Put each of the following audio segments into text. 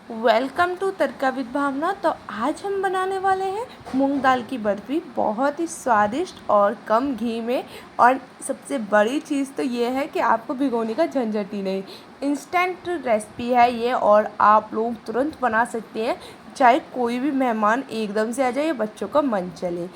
Welcome to tadka with भावना। तो आज हम बनाने वाले हैं मूंग दाल की बर्फ़ी, बहुत ही स्वादिष्ट और कम घी में। और सबसे बड़ी चीज़ तो ये है कि आपको भिगोने का झंझट ही नहीं। इंस्टेंट रेसिपी है ये और आप लोग तुरंत बना सकते हैं, चाहे कोई भी मेहमान एकदम से आ जाए या बच्चों का मन चले।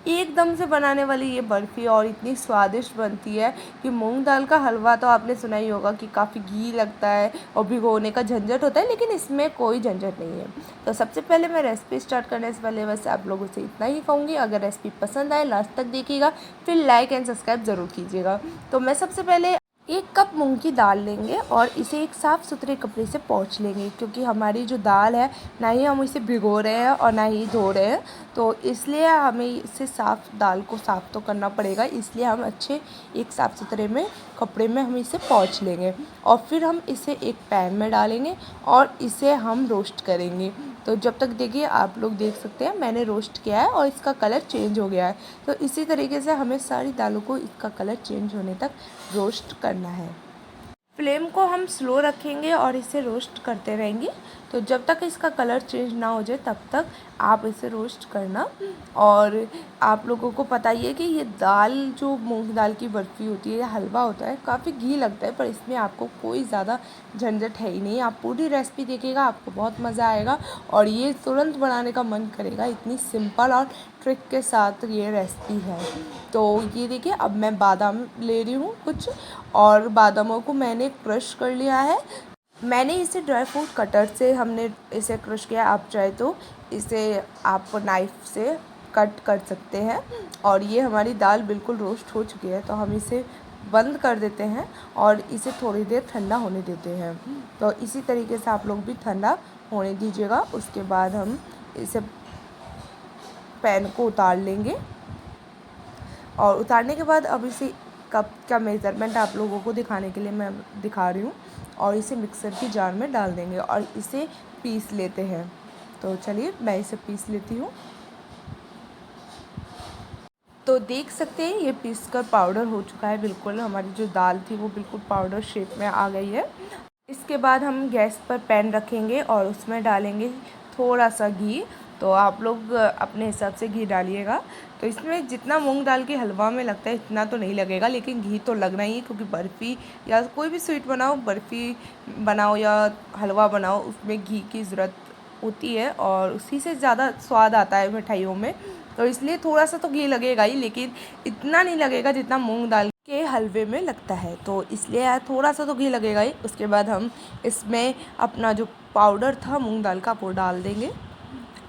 एकदम से बनाने वाली ये बर्फ़ी और इतनी स्वादिष्ट बनती है कि मूंग दाल का हलवा तो आपने सुना ही होगा कि काफ़ी घी लगता है और भिगोने का झंझट होता है, लेकिन इसमें कोई झंझट नहीं है। तो सबसे पहले मैं रेसिपी स्टार्ट करने से पहले बस आप लोगों से इतना ही कहूँगी, अगर रेसिपी पसंद आए लास्ट तक देखिएगा, फिर लाइक एंड सब्सक्राइब ज़रूर कीजिएगा। तो मैं सबसे पहले 1 कप मूंग की दाल लेंगे और इसे एक साफ़ सुथरे कपड़े से पोंछ लेंगे, क्योंकि हमारी जो दाल है ना ही हम इसे भिगो रहे हैं और ना ही धो रहे हैं, तो इसलिए हमें इसे दाल को साफ़ तो करना पड़ेगा। इसलिए हम अच्छे एक साफ़ सुथरे में कपड़े में हम इसे पोंछ लेंगे और फिर हम इसे एक पैन में डालेंगे और इसे हम रोस्ट करेंगे। तो जब तक देखिए, आप लोग देख सकते हैं मैंने रोस्ट किया है और इसका कलर चेंज हो गया है। तो इसी तरीके से हमें सारी दालों को इसका कलर चेंज होने तक रोस्ट करना है। फ्लेम को हम स्लो रखेंगे और इसे रोस्ट करते रहेंगे। तो जब तक इसका कलर चेंज ना हो जाए तब तक आप इसे रोस्ट करना। और आप लोगों को पता ही है कि ये दाल जो मूंग दाल की बर्फ़ी होती है, हलवा होता है, काफ़ी घी लगता है, पर इसमें आपको कोई ज़्यादा झंझट है ही नहीं। आप पूरी रेसिपी देखिएगा, आपको बहुत मज़ा आएगा और ये तुरंत बनाने का मन करेगा, इतनी सिंपल और ट्रिक के साथ ये रेसिपी है। तो ये देखिए, अब मैं बादाम ले रही हूँ कुछ, और बादामों को मैंने क्रश कर लिया है। मैंने इसे ड्राई फ्रूट कटर से हमने इसे क्रश किया। आप चाहे तो इसे आप नाइफ़ से कट कर सकते हैं। और ये हमारी दाल बिल्कुल रोस्ट हो चुकी है, तो हम इसे बंद कर देते हैं और इसे थोड़ी देर ठंडा होने देते हैं। तो इसी तरीके से आप लोग भी ठंडा होने दीजिएगा। उसके बाद हम इसे पैन को उतार लेंगे और उतारने के बाद अब इसे कप का मेज़रमेंट आप लोगों को दिखाने के लिए मैं दिखा रही हूँ। और इसे मिक्सर की जार में डाल देंगे और इसे पीस लेते हैं। तो चलिए मैं इसे पीस लेती हूँ। तो देख सकते हैं ये पीस कर पाउडर हो चुका है, बिल्कुल हमारी जो दाल थी वो बिल्कुल पाउडर शेप में आ गई है। इसके बाद हम गैस पर पैन रखेंगे और उसमें डालेंगे थोड़ा सा घी। तो आप लोग अपने हिसाब से घी डालिएगा। तो इसमें जितना मूंग दाल के हलवा में लगता है इतना तो नहीं लगेगा, लेकिन घी तो लगना ही है, क्योंकि बर्फ़ी या कोई भी स्वीट बनाओ, बर्फ़ी बनाओ या हलवा बनाओ, उसमें घी की ज़रूरत होती है और उसी से ज़्यादा स्वाद आता है मिठाइयों में। तो इसलिए थोड़ा सा तो घी लगेगा ही, लेकिन इतना नहीं लगेगा जितना मूंग दाल के हलवे में लगता है। तो इसलिए यार थोड़ा सा तो घी लगेगा ही। उसके बाद हम इसमें अपना जो पाउडर था मूंग दाल का वो डाल देंगे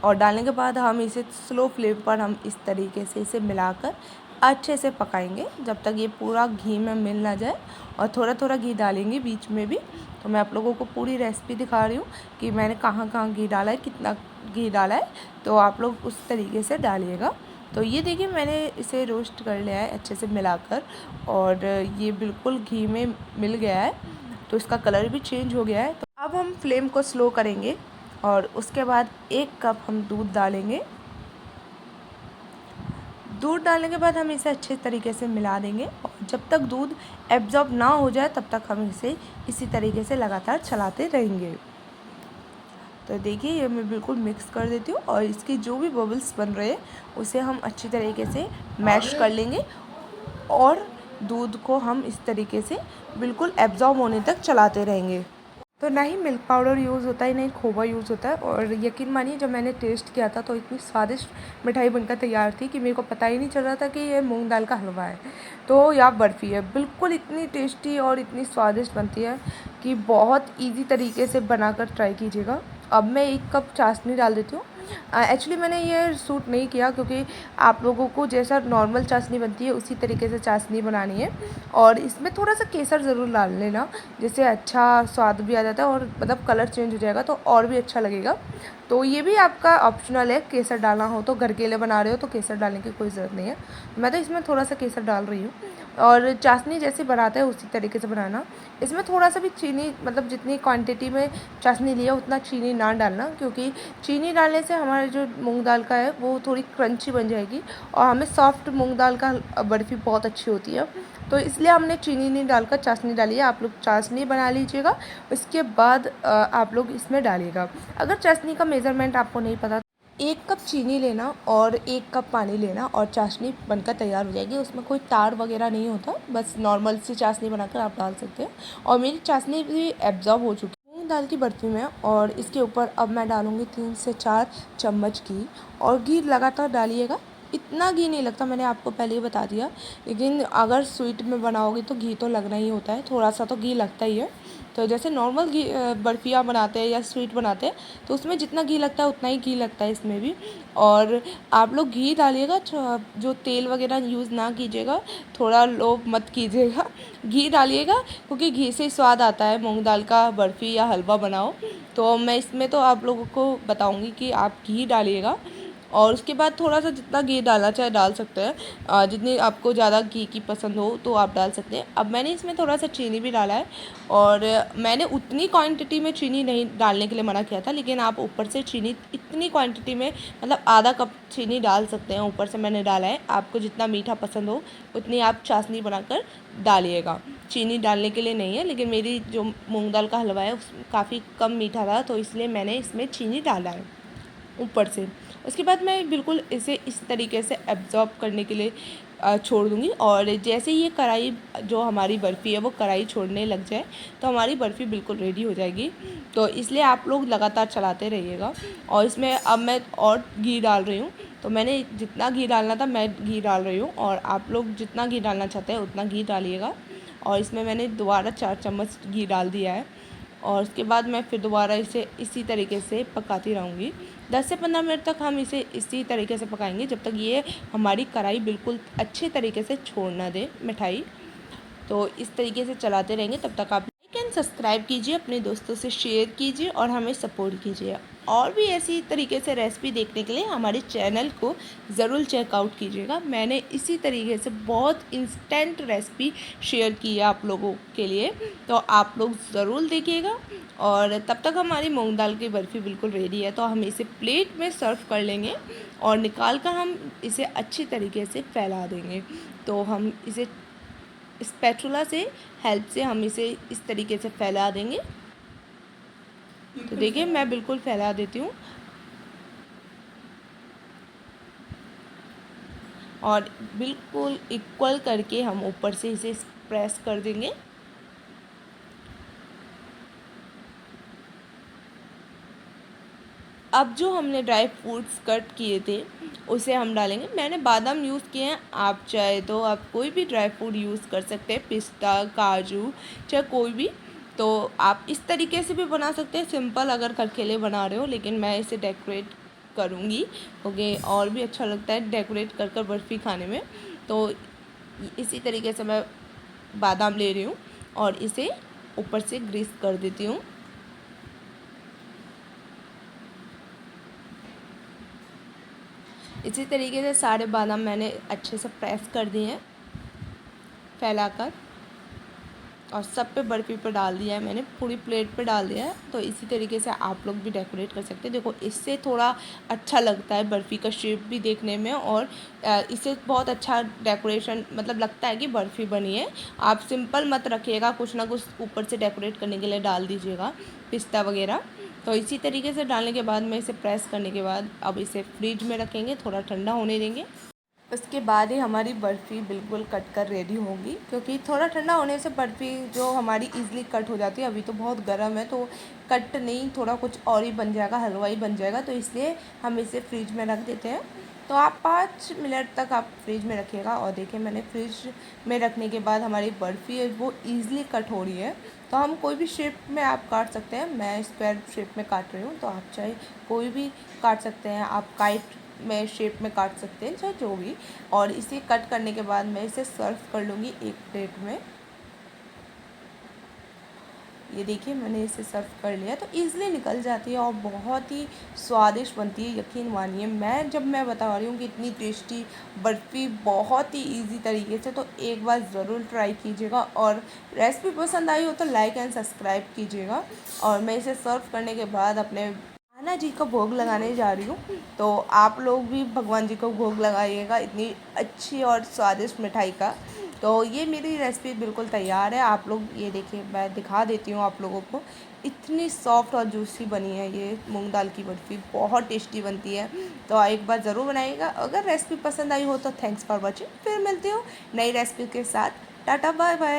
और डालने के बाद हम इसे स्लो फ्लेम पर हम इस तरीके से इसे मिलाकर अच्छे से पकाएंगे जब तक ये पूरा घी में मिल ना जाए। और थोड़ा थोड़ा घी डालेंगे बीच में भी। तो मैं आप लोगों को पूरी रेसिपी दिखा रही हूँ कि मैंने कहाँ कहाँ घी डाला है, कितना घी डाला है, तो आप लोग उस तरीके से डालिएगा। तो ये देखिए, मैंने इसे रोस्ट कर लिया है अच्छे से मिलाकर और ये बिल्कुल घी में मिल गया है। तो इसका कलर भी चेंज हो गया है। तो अब हम फ्लेम को स्लो करेंगे और उसके बाद 1 कप हम दूध डालेंगे। दूध डालने के बाद हम इसे अच्छे तरीके से मिला देंगे और जब तक दूध एब्जॉर्ब ना हो जाए तब तक हम इसे इसी तरीके से लगातार चलाते रहेंगे। तो देखिए, ये मैं बिल्कुल मिक्स कर देती हूँ और इसके जो भी बबल्स बन रहे हैं उसे हम अच्छी तरीके से मैश कर लेंगे और दूध को हम इस तरीके से बिल्कुल एब्जॉर्ब होने तक चलाते रहेंगे। तो ना ही मिल्क पाउडर यूज़ होता है, ना ही खोवा यूज़ होता है। और यकीन मानिए, जब मैंने टेस्ट किया था तो इतनी स्वादिष्ट मिठाई बनकर तैयार थी कि मेरे को पता ही नहीं चल रहा था कि ये मूंग दाल का हलवा है तो या बर्फ़ी है। बिल्कुल इतनी टेस्टी और इतनी स्वादिष्ट बनती है कि बहुत ईज़ी तरीके से बनाकर ट्राई कीजिएगा। अब मैं 1 कप चाशनी डाल देती हूँ। एक्चुअली मैंने ये सूट नहीं किया, क्योंकि आप लोगों को जैसा नॉर्मल चाशनी बनती है उसी तरीके से चाशनी बनानी है। और इसमें थोड़ा सा केसर ज़रूर डाल लेना, जिससे अच्छा स्वाद भी आ जाता है और मतलब कलर चेंज हो जाएगा तो और भी अच्छा लगेगा। तो ये भी आपका ऑप्शनल है, केसर डालना हो तो, घर के लिए बना रहे हो तो केसर डालने की कोई ज़रूरत नहीं है। मैं तो इसमें थोड़ा सा केसर डाल रही हूँ। और चाशनी जैसे बनाते हैं उसी तरीके से बनाना। इसमें थोड़ा सा भी चीनी, मतलब जितनी क्वांटिटी में चाशनी लिया उतना चीनी ना डालना, क्योंकि चीनी डालने से हमारे जो मूंग दाल का है वो थोड़ी क्रंची बन जाएगी और हमें सॉफ्ट मूंग दाल का बर्फ़ी बहुत अच्छी होती है। तो इसलिए हमने चीनी नहीं डालकर चाशनी डाली है। आप लोग चाशनी बना लीजिएगा, उसके बाद आप लोग इसमें डालिएगा। अगर चाशनी का मेज़रमेंट आपको नहीं पता, 1 कप चीनी लेना और 1 कप पानी लेना और चाशनी बनकर तैयार हो जाएगी। उसमें कोई तार वगैरह नहीं होता, बस नॉर्मल सी चाशनी बनाकर आप डाल सकते हैं। और मेरी चाशनी भी एब्ज़ॉर्ब हो चुकी है मूंग दाल की बर्फ़ी में। और इसके ऊपर अब मैं डालूँगी 3 से 4 चम्मच घी, और घी लगातार डालिएगा। इतना घी नहीं लगता, मैंने आपको पहले ही बता दिया, लेकिन अगर स्वीट में बनाओगे तो घी तो लगना ही होता है, थोड़ा सा तो घी लगता ही है। तो जैसे नॉर्मल घी बर्फ़ियाँ बनाते हैं या स्वीट बनाते हैं तो उसमें जितना घी लगता है उतना ही घी लगता है इसमें भी। और आप लोग घी डालिएगा, जो तेल वगैरह यूज़ ना कीजिएगा, थोड़ा लोभ मत कीजिएगा, घी डालिएगा, क्योंकि घी से स्वाद आता है मूंग दाल का बर्फ़ी या हलवा बनाओ। तो मैं इसमें तो आप लोगों को बताऊंगी कि आप घी डालिएगा। और उसके बाद थोड़ा सा जितना घी डालना चाहे डाल सकते हैं, जितनी आपको ज़्यादा घी की पसंद हो तो आप डाल सकते हैं। अब मैंने इसमें थोड़ा सा चीनी भी डाला है, और मैंने उतनी क्वांटिटी में चीनी नहीं डालने के लिए मना किया था, लेकिन आप ऊपर से चीनी इतनी क्वांटिटी में, मतलब आधा कप चीनी डाल सकते हैं, ऊपर से मैंने डाला है। आपको जितना मीठा पसंद हो उतनी आप चाशनी बनाकर डालिएगा। चीनी डालने के लिए नहीं है, लेकिन मेरी जो मूंग दाल का हलवा है उसमें काफ़ी कम मीठा था, तो इसलिए मैंने इसमें चीनी डाला है ऊपर से। उसके बाद मैं बिल्कुल इसे इस तरीके से एब्ज़ॉर्ब करने के लिए छोड़ दूँगी। और जैसे ही ये कढ़ाई, जो हमारी बर्फ़ी है वो कढ़ाई छोड़ने लग जाए, तो हमारी बर्फ़ी बिल्कुल रेडी हो जाएगी। तो इसलिए आप लोग लगातार चलाते रहिएगा। और इसमें अब मैं और घी डाल रही हूँ, तो मैंने जितना घी डालना था मैं घी डाल रही हूँ, और आप लोग जितना घी डालना चाहते हैं उतना घी डालिएगा। और इसमें मैंने दोबारा 4 चम्मच घी डाल दिया है, और उसके बाद मैं फिर दोबारा इसे इसी तरीके से पकाती रहूँगी। 10 से 15 मिनट तक हम इसे इसी तरीके से पकाएंगे, जब तक ये हमारी कढ़ाई बिल्कुल अच्छे तरीके से छोड़ ना दे मिठाई। तो इस तरीके से चलाते रहेंगे, तब तक आप लाइक एंड सब्सक्राइब कीजिए, अपने दोस्तों से शेयर कीजिए और हमें सपोर्ट कीजिए। और भी ऐसी तरीके से रेसिपी देखने के लिए हमारे चैनल को ज़रूर चेकआउट कीजिएगा। मैंने इसी तरीके से बहुत इंस्टेंट रेसिपी शेयर की है आप लोगों के लिए, तो आप लोग ज़रूर देखिएगा। और तब तक हमारी मूंग दाल की बर्फ़ी बिल्कुल रेडी है, तो हम इसे प्लेट में सर्व कर लेंगे और निकाल कर हम इसे अच्छी तरीके से फैला देंगे। तो हम इसे स्पैचुला से हेल्प से हम इसे इस तरीके से फैला देंगे। तो देखिए मैं बिल्कुल फैला देती हूँ, और बिल्कुल इक्वल करके हम ऊपर से इसे प्रेस कर देंगे। अब जो हमने ड्राई फ्रूट्स कट किए थे उसे हम डालेंगे। मैंने बादाम यूज़ किए हैं, आप चाहे तो आप कोई भी ड्राई फ्रूट यूज़ कर सकते हैं, पिस्ता, काजू, चाहे कोई भी। तो आप इस तरीके से भी बना सकते हैं सिंपल, अगर अकेले बना रहे हो, लेकिन मैं इसे डेकोरेट करूँगी क्योंकि और भी अच्छा लगता है डेकोरेट कर कर बर्फ़ी खाने में। तो इसी तरीके से मैं बादाम ले रही हूँ और इसे ऊपर से ग्रीस कर देती हूँ। इसी तरीके से सारे बादाम मैंने अच्छे से प्रेस कर दिए हैं फैलाकर, और सब पे बर्फ़ी पे डाल दिया है मैंने, पूरी प्लेट पे डाल दिया है। तो इसी तरीके से आप लोग भी डेकोरेट कर सकते हैं। देखो इससे थोड़ा अच्छा लगता है बर्फ़ी का शेप भी देखने में, और इससे बहुत अच्छा डेकोरेशन, मतलब लगता है कि बर्फ़ी बनी है। आप सिंपल मत रखिएगा, कुछ ना कुछ ऊपर से डेकोरेट करने के लिए डाल दीजिएगा, पिस्ता वगैरह। तो इसी तरीके से डालने के बाद में इसे प्रेस करने के बाद अब इसे फ्रिज में रखेंगे, थोड़ा ठंडा होने देंगे। उसके बाद ही हमारी बर्फ़ी बिल्कुल कट कर रेडी होगी, क्योंकि थोड़ा ठंडा होने से बर्फ़ी जो हमारी इजीली कट हो जाती है। अभी तो बहुत गर्म है तो कट नहीं, थोड़ा कुछ और ही बन जाएगा, हलवा ही बन जाएगा, तो इसलिए हम इसे फ्रिज में रख देते हैं। तो आप 5 मिनट तक आप फ्रिज में रखिएगा। और देखिए मैंने फ्रिज में रखने के बाद हमारी बर्फ़ी है वो ईज़िली कट हो रही है। तो हम कोई भी शेप में आप काट सकते हैं, मैं स्क्वायर शेप में काट रही हूँ, तो आप चाहे कोई भी काट सकते हैं, आप काइट में शेप में काट सकते हैं, चाहे जो भी। और इसे कट करने के बाद मैं इसे सर्व कर लूँगी एक प्लेट में। ये देखिए मैंने इसे सर्व कर लिया। तो ईज़िली निकल जाती है और बहुत ही स्वादिष्ट बनती है, यकीन मानिए। मैं बता रही हूँ कि इतनी टेस्टी बर्फ़ी बहुत ही ईज़ी तरीके से, तो एक बार ज़रूर ट्राई कीजिएगा। और रेसिपी पसंद आई हो तो लाइक एंड सब्सक्राइब कीजिएगा। और मैं इसे सर्व करने के बाद अपने कान्हा जी को भोग लगाने जा रही हूँ, तो आप लोग भी भगवान जी को भोग लगाइएगा इतनी अच्छी और स्वादिष्ट मिठाई का। तो ये मेरी रेसिपी बिल्कुल तैयार है। आप लोग ये देखिए, मैं दिखा देती हूँ आप लोगों को। इतनी सॉफ्ट और जूसी बनी है ये मूंग दाल की बर्फ़ी, बहुत टेस्टी बनती है। तो एक बार ज़रूर बनाइएगा। अगर रेसिपी पसंद आई हो तो थैंक्स फॉर वॉचिंग। फिर मिलती हूँ नई रेसिपी के साथ। Tata bye bye.